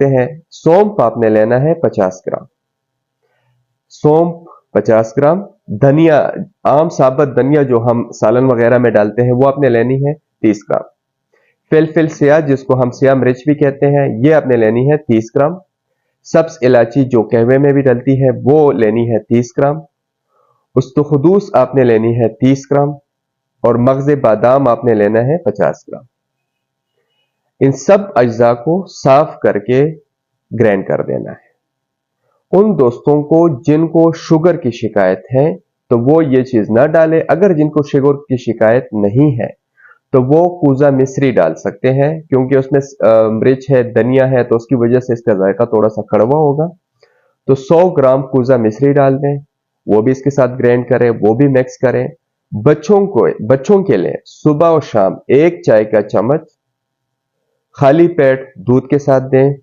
देखते हैं। सौंफ आपने लेना है 50 ग्राम, सौंफ 50 ग्राम। धनिया, आम साबुत धनिया जो हम सालन वगैरह में डालते हैं, वो आपने लेनी है 30 ग्राम। फिलफिल स्याह जिसको हम सिया मिर्च भी कहते हैं, ये आपने लेनी है 30 ग्राम। सब्ज इलायची जो कहवे में भी डलती है, वो लेनी है 30 ग्राम। उस्तुखदूस आपने लेनी है 30 ग्राम और मगज़ बादाम आपने लेना है 50 ग्राम। इन सब अज्जा को साफ करके ग्राइंड कर देना है। उन दोस्तों को जिनको शुगर की शिकायत है तो वो ये चीज ना डाले। अगर जिनको शुगर की शिकायत नहीं है तो वो कूजा मिश्री डाल सकते हैं, क्योंकि उसमें मिर्च है, धनिया है, तो उसकी वजह से इसका जायका थोड़ा सा कड़वा होगा। तो 100 ग्राम कूजा मिश्री डाल दें, वो भी इसके साथ ग्राइंड करें, वो भी मिक्स करें। बच्चों के लिए सुबह और शाम 1 चाय का चम्मच खाली पेट दूध के साथ दें।